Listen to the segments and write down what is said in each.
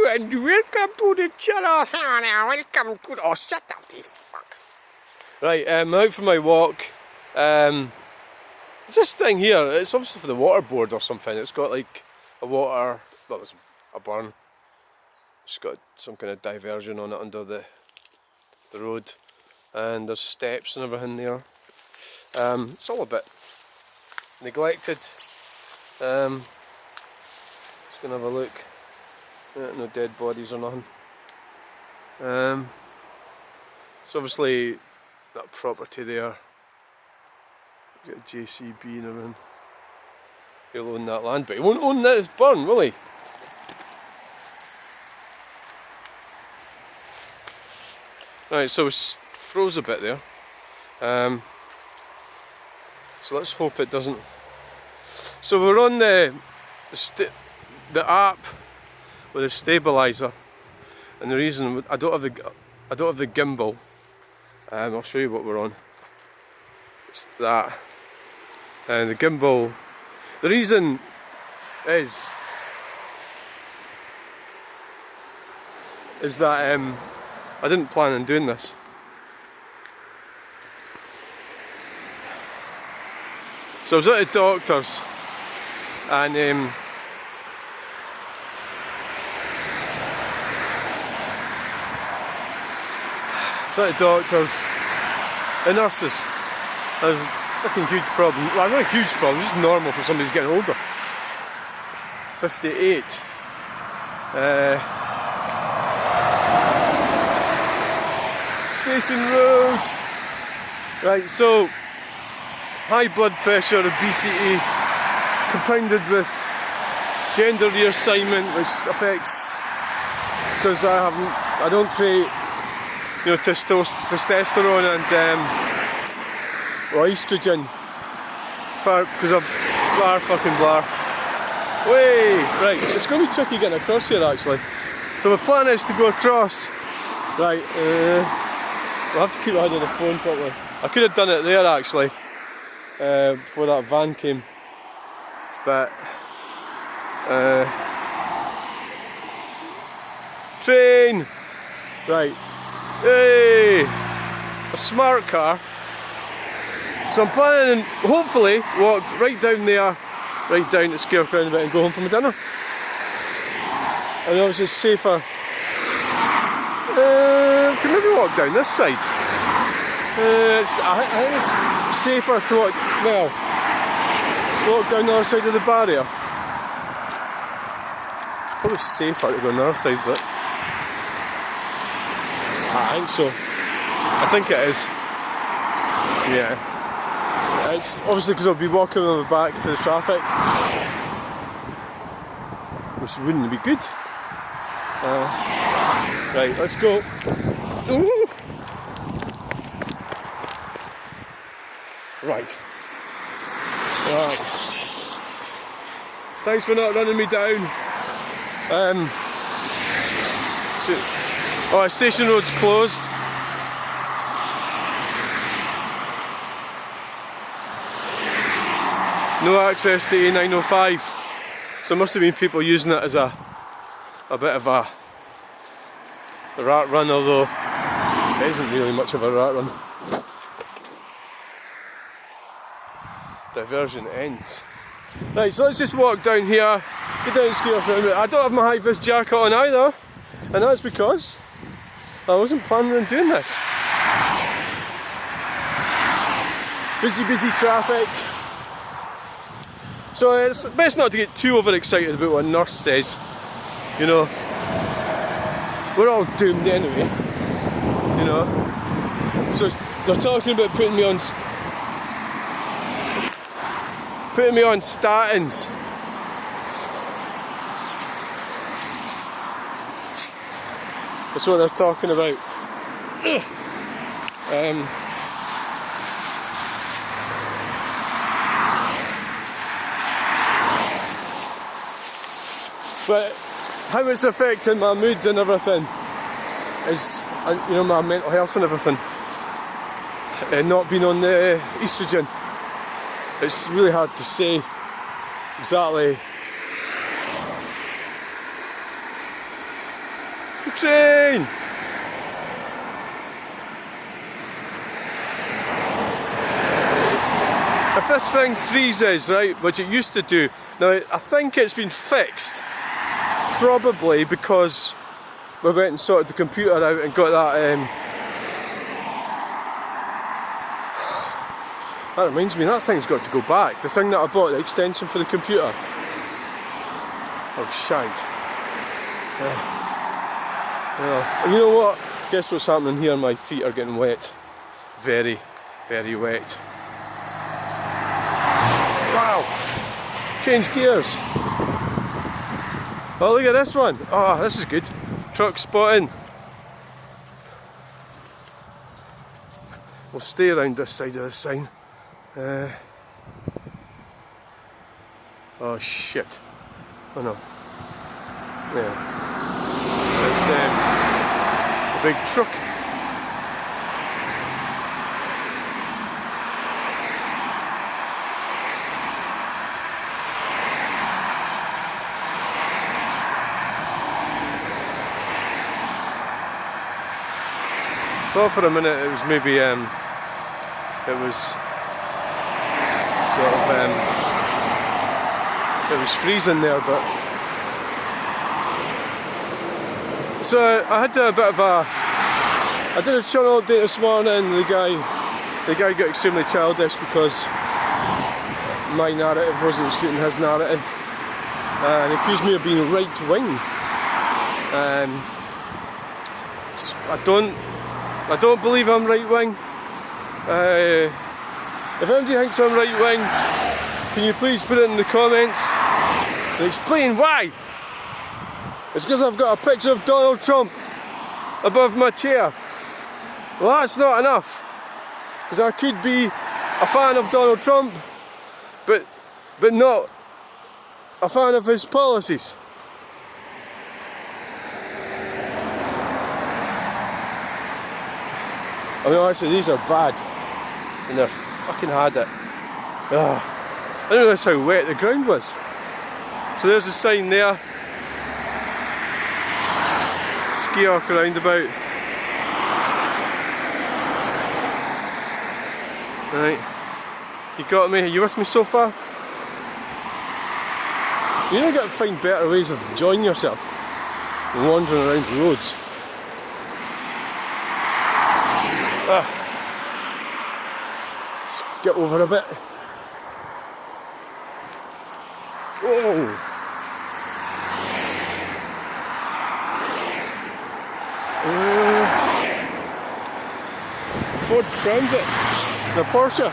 and welcome to the channel. Welcome to... Oh, shut up, you fuck. Right, I'm out for my walk. This thing here, it's obviously for the water board or something. It's got like a water... Well, it's a burn. It's got some kind of diversion on it under the road. And there's steps and everything there. It's all a bit neglected. Just gonna have a look. No dead bodies or nothing. So obviously that property there, got a JCB and everything. He'll own that land, but he won't own this burn, will he? Right, so it froze a bit there. So let's hope it doesn't. So we're on the app with a stabilizer, and the reason I don't have the gimbal. I'll show you what we're on. It's that, and the gimbal. The reason is that I didn't plan on doing this. So I was at the doctor's, and the nurses. There's a fucking huge problem. Well, it's not a huge problem, it's just normal for somebody who's getting older. 58. Station Road. Right, so high blood pressure, obesity, compounded with gender reassignment, which affects, because I don't create, testosterone and estrogen, because of blah. Way right, it's going to be tricky getting across here actually. So the plan is to go across. Right, we'll have to keep our head on the phone properly. I could have done it there actually, before that van came, but train. Right. Hey, a smart car. So I'm planning, hopefully, walk right down there, right down to Skeoch Roundabout and go home for my dinner. I know it's just safer. Can maybe walk down this side. I think it's safer to walk down the other side of the barrier. It's probably safer to go on the other side, but I think so. I think it is. Yeah. It's obviously because I'll be walking on my back to the traffic, which wouldn't be good. Right, let's go. Ooh. Right. Thanks for not running me down. Station Road's closed. No access to A905. So there must have been people using it as a bit of a rat run, although it isn't really much of a rat run. Diversion ends. Right, so let's just walk down here, get down to Skeoch Roundabout. I don't have my high-vis jacket on either, and that's because I wasn't planning on doing this. Busy traffic. So it's best not to get too overexcited about what a nurse says. We're all doomed anyway. So they're talking about putting me on statins. That's what they're talking about. But how it's affecting my mood and everything is, my mental health and everything, and not being on the estrogen. It's really hard to say exactly Train! If this thing freezes, right, which it used to do, now I think it's been fixed, probably because we went and sorted the computer out and got that, that reminds me, that thing's got to go back. The thing that I bought, the extension for the computer. Oh, shite. And you know what? Guess what's happening here? My feet are getting wet. Very, very wet. Wow! Change gears. Oh, look at this one. Oh, this is good. Truck spotting. We'll stay around this side of the sign. Oh shit. Oh no. Yeah. It's a big truck. I thought for a minute it was maybe it was sort of it was freezing there, but so I had a bit of I did a channel update this morning. The guy got extremely childish because my narrative wasn't suiting his narrative, and he accused me of being right wing. I don't believe I'm right wing. If anybody thinks I'm right wing, can you please put it in the comments and explain why? It's because I've got a picture of Donald Trump above my chair. Well, that's not enough, because I could be a fan of Donald Trump, but not a fan of his policies. I mean, actually, these are bad, and they're fucking had it. Ugh. I didn't realise how wet the ground was. So there's a sign there. Skeoch Roundabout. Right. You got me? Are you with me so far? You know, you got to find better ways of enjoying yourself than wandering around roads. Let's get over a bit. Whoa! Ford Transit, the Porsche.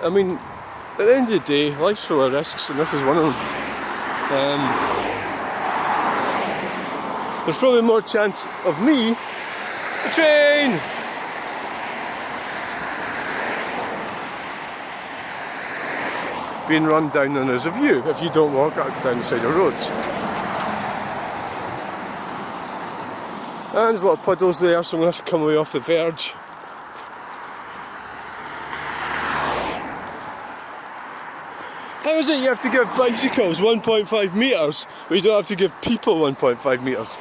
I mean, at the end of the day, life's full of risks, and this is one of them. There's probably more chance of me, a train, being run down than there's a view if you don't walk down the side of roads. And there's a lot of puddles there, so I'm going to have to come away off the verge. How is it you have to give bicycles 1.5 metres, but you don't have to give people 1.5 metres?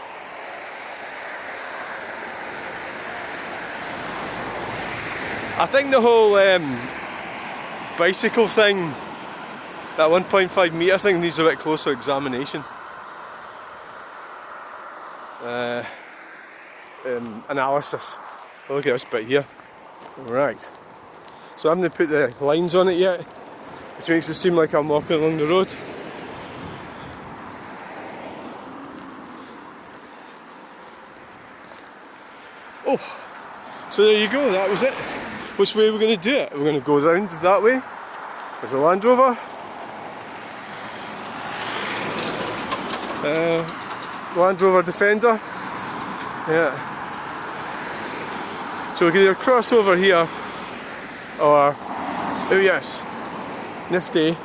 I think the whole bicycle thing, that 1.5 metre thing, needs a bit closer examination. Analysis. Oh, look at this bit here. Right. So I haven't put the lines on it yet, which makes it seem like I'm walking along the road. Oh, so there you go, that was it. Which way are we going to do it? We're going to go round that way. There's a Land Rover. Land Rover Defender. Yeah. So we can either cross over here, or, oh yes, nifty,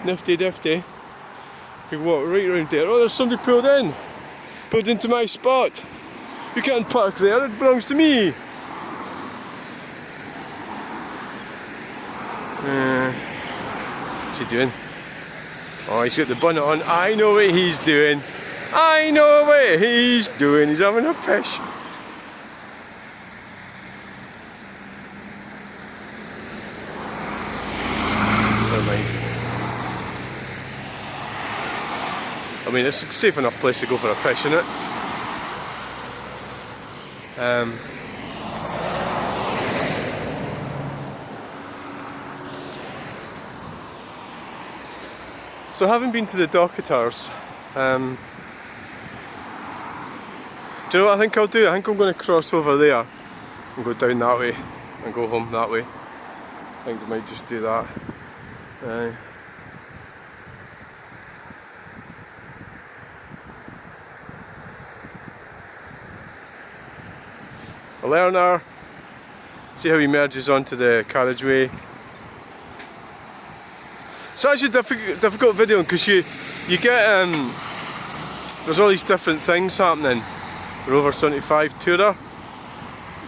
we can walk right round there. Oh, there's somebody pulled into my spot. You can't park there, it belongs to me. What's he doing? Oh, he's got the bonnet on. I know what he's doing. I know what he's doing. He's having a pish. Never mind. I mean, it's a safe enough place to go for a pish, isn't it? So having been to the Docketters, do you know what I think I'll do? I think I'm going to cross over there and go down that way and go home that way. I think I might just do that. A learner, see how he merges onto the carriageway. It's actually a difficult video because you get there's all these different things happening. We're over 75 tourer,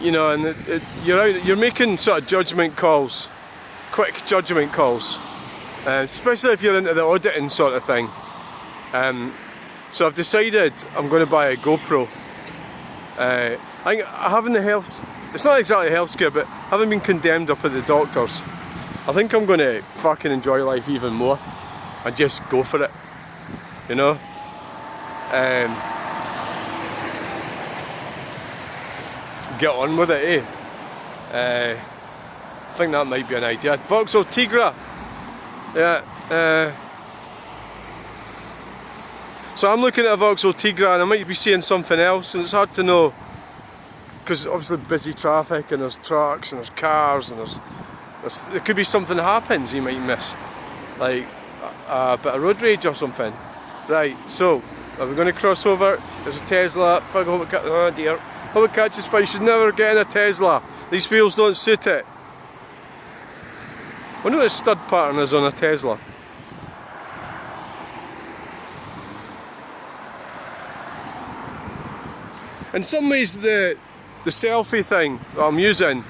you know, and you're making sort of judgment calls, quick judgment calls, especially if you're into the auditing sort of thing. So I've decided I'm going to buy a GoPro. I think having the health, it's not exactly health scare, but having been condemned up at the doctors, I think I'm going to fucking enjoy life even more and just go for it, you know. Get on with it, eh? I think that might be an idea. Vauxhall Tigra, yeah. So I'm looking at a Vauxhall Tigra and I might be seeing something else, and it's hard to know because obviously busy traffic and there's trucks and there's cars and there could be something that happens you might miss, like a bit of road rage or something. Right, so are we going to cross over? There's a Tesla. Fuck, oh dear. Hope it catches fire. You should never get in a Tesla. These wheels don't suit it. I wonder what the stud pattern is on a Tesla. In some ways the selfie thing that I'm using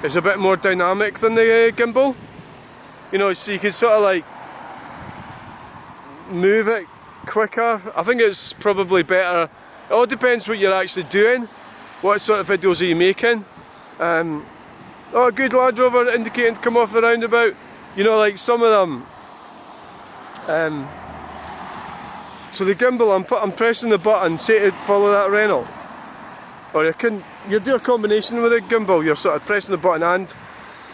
is a bit more dynamic than the gimbal. You know, so you can sort of like move it quicker. I think it's probably better. It all depends what you're actually doing, what sort of videos are you making. Oh, good Land Rover indicating to come off the roundabout. You know, like some of them. So the gimbal, I'm pressing the button, say to follow that Renault. Or you do a combination with a gimbal, you're sort of pressing the button and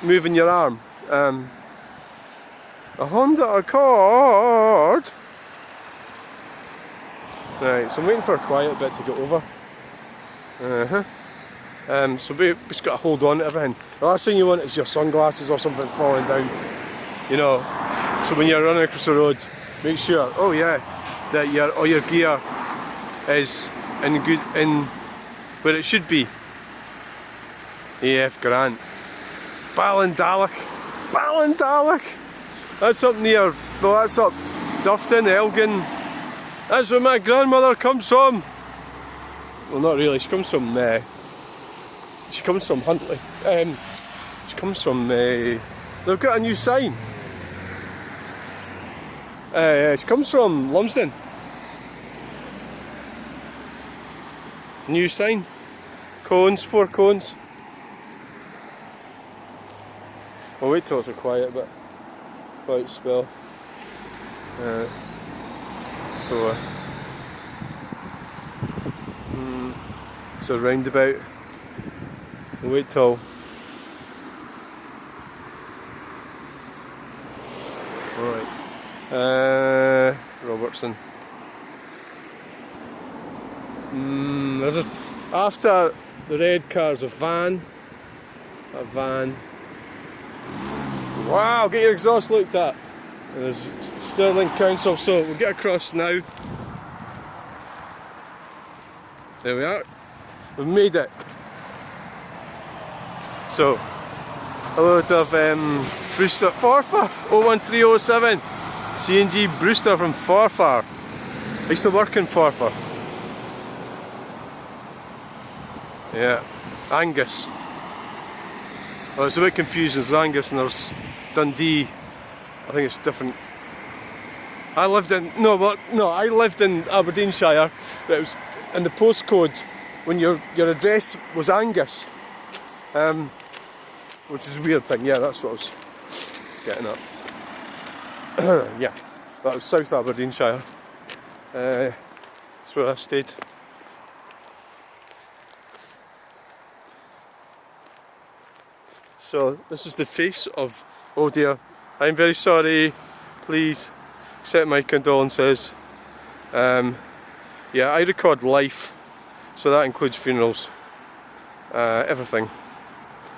moving your arm. A Honda Accord. Right, so I'm waiting for a quiet bit to get over. So we just got to hold on to everything. The last thing you want is your sunglasses or something falling down. You know, so when you're running across the road, make sure, oh yeah, that all your gear is in where it should be. AF Grant. Ballindalloch. That's up near, well, that's up Dufton, Elgin. That's where my grandmother comes from. Well, not really, she comes from Huntly. She comes from, they've got a new sign. She comes from Lumsden. New sign. Cones, 4 cones. I'll wait till it's a quiet bit. Quiet spell. It's a roundabout. We'll wait till. Alright. Robertson. There's after the red car's a van. Wow, get your exhaust looked at. And there's Stirling Council, so we'll get across now. There we are. We've made it. So, a load of Brewster Forfar 01307 CNG Brewster from Forfar. I used to work in Forfar. Yeah, Angus. Oh, it's a bit confusing. There's Angus and there's Dundee. I think it's different. I lived in, I lived in Aberdeenshire, but it was in the postcode when your address was Angus, which is a weird thing. Yeah, that's what I was getting at. Yeah, that was South Aberdeenshire. That's where I stayed. So this is the face of, oh dear, I'm very sorry, please accept my condolences. Yeah, I record life, so that includes funerals, everything.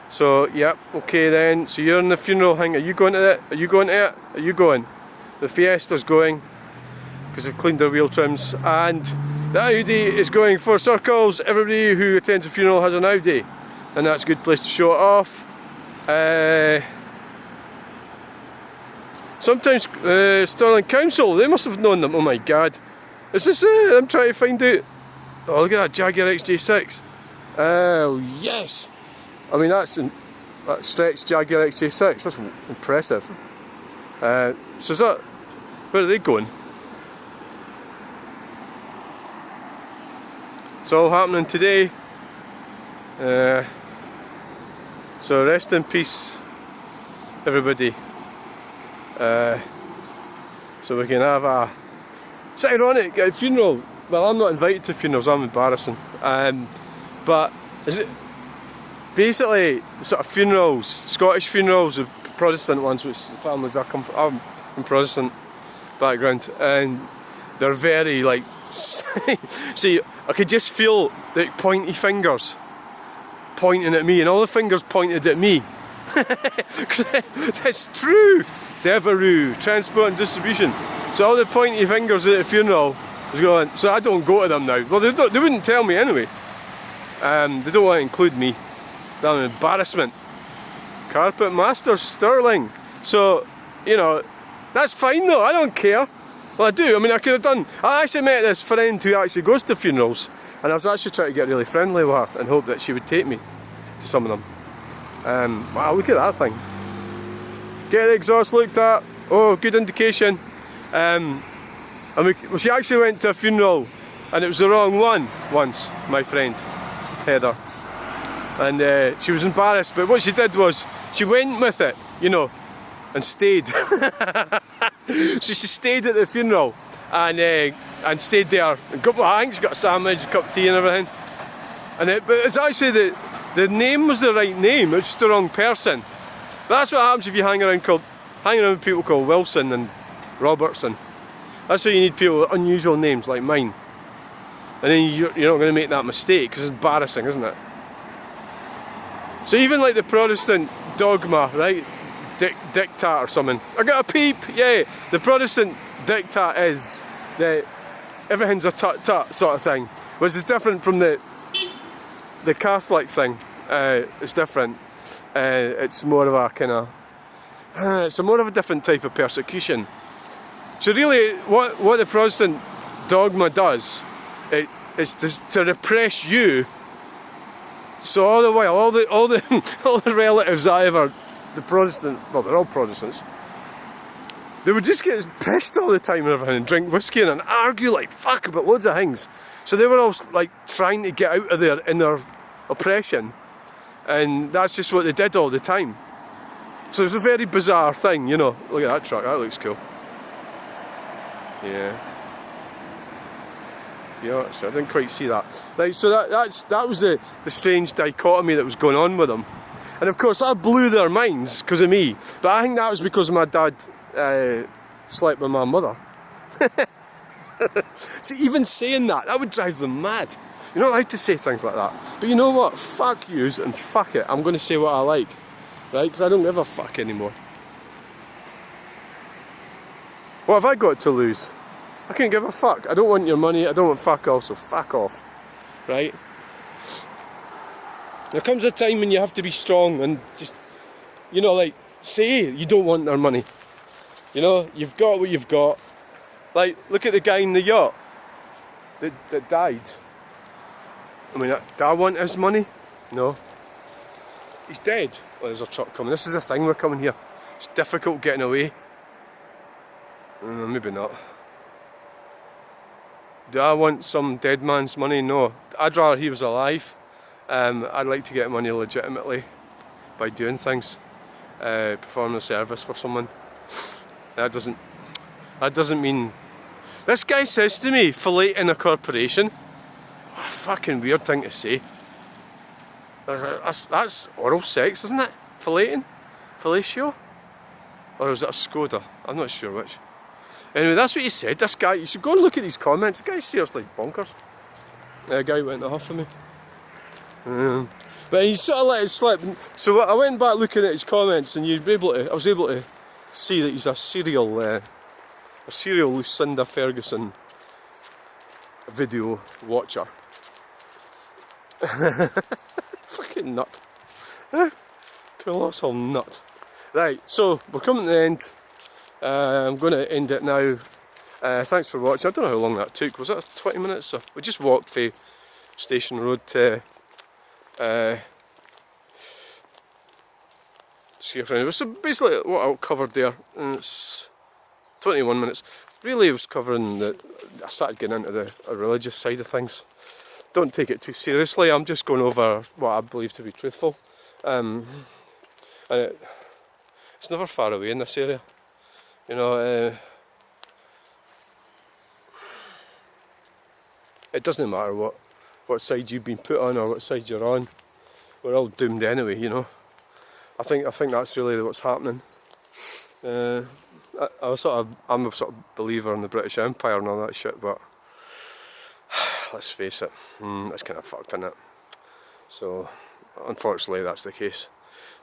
So yeah, okay then, so you're in the funeral thing. Are you going to it? Are you going to it? Are you going? The Fiesta's going, because they've cleaned their wheel trims, and the Audi is going for circles. Everybody who attends a funeral has an Audi, and that's a good place to show it off. Sometimes Stirling Council, they must have known them. Oh my god, is this I'm trying to find out. Oh, look at that Jaguar XJ6. Oh yes, I mean that stretched Jaguar XJ6, that's impressive. So is that, where are they going? It's all happening today. So rest in peace, everybody. So we can have a, it's ironic, a funeral. Well, I'm not invited to funerals, I'm embarrassing. But is it basically sort of funerals, Scottish funerals, the Protestant ones, which the families I'm from Protestant background, and they're very like, see, I could just feel the pointy fingers pointing at me, and all the fingers pointed at me. That's true. Devereux, transport and distribution. So all the pointy fingers at the funeral was going, so I don't go to them now. Well, they wouldn't tell me anyway. They don't want to include me. That's an embarrassment. Carpet master Stirling. So, you know, that's fine though, I don't care. Well, I do, I mean, I could have done, I actually met this friend who actually goes to funerals, and I was actually trying to get really friendly with her and hope that she would take me to some of them. Wow, look at that thing. Get the exhaust looked at. Oh, good indication. And she actually went to a funeral, and it was the wrong one once, my friend Heather. And she was embarrassed, but what she did was, she went with it, you know, and stayed. So she stayed at the funeral and stayed there. And got, well, I think she got a sandwich, a cup of tea and everything. And but it's actually the name was the right name, it's just the wrong person. But that's what happens if you hang around with people called Wilson and Robertson. That's why you need people with unusual names like mine. And then you're not going to make that mistake, because it's embarrassing, isn't it? So even like the Protestant dogma, right? Dictat or something. I got a peep, yeah. The Protestant dictat is that everything's a tut-tut sort of thing, which is different from the Catholic thing. It's different. It's more of a kind of, it's more of a different type of persecution. So really, what the Protestant dogma does, is to repress you. So all the while, all the relatives I ever, the Protestant, well, they're all Protestants, they would just get pissed all the time and everything, and drink whiskey and argue like fuck about loads of things. So they were all like trying to get out of their inner oppression, and that's just what they did all the time. So it's a very bizarre thing, you know. Look at that truck, that looks cool. Yeah. Yeah, so I didn't quite see that. Right, so that was the strange dichotomy that was going on with them. And of course I blew their minds because of me. But I think that was because my dad slept with my mother. See, even saying that would drive them mad. You're not allowed to say things like that. But you know what? Fuck yous and fuck it. I'm going to say what I like. Right? Because I don't give a fuck anymore. What have I got to lose? I can't give a fuck. I don't want your money. I don't want fuck off, so fuck off. Right? There comes a time when you have to be strong and just, you know, like, say you don't want their money. You know, you've got what you've got. Like, look at the guy in the yacht that died. I mean, do I want his money? No. He's dead. Well, there's a truck coming. This is the thing, we're coming here. It's difficult getting away. Maybe not. Do I want some dead man's money? No. I'd rather he was alive. I'd like to get money legitimately by doing things, performing a service for someone. That doesn't mean. This guy says to me, filleting a corporation. What a fucking weird thing to say. That's oral sex, isn't it? Filleting? Fellatio? Or is it a Skoda? I'm not sure which. Anyway, that's what he said. This guy, you should go and look at these comments. The guy's seriously bonkers. The guy went off of me. But he sort of let it slip. So I went back looking at his comments, and I was able to see that he's a serial Lucinda Ferguson video watcher. Fucking nut. Colossal nut. Right, so we're coming to the end. I'm going to end it now. Thanks for watching. I don't know how long that took. Was it 20 minutes? So we just walked from Station Road to Skeoch. So basically what I covered there, it's 21 minutes. Really I was covering I started getting into the religious side of things. Don't take it too seriously. I'm just going over what I believe to be truthful. And it's never far away in this area. You know, it doesn't matter what side you've been put on or what side you're on. We're all doomed anyway, you know. I think that's really what's happening. I'm a sort of believer in the British Empire and all that shit, but let's face it, it's kind of fucked, isn't it? So, unfortunately, that's the case.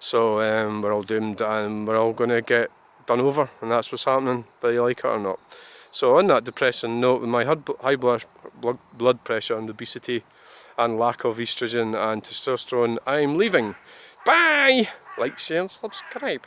So, we're all doomed and we're all going to get done over, and that's what's happening, whether you like it or not. So, on that depressing note, with my high blood pressure and obesity and lack of estrogen and testosterone, I'm leaving. Bye! Like, share, and subscribe.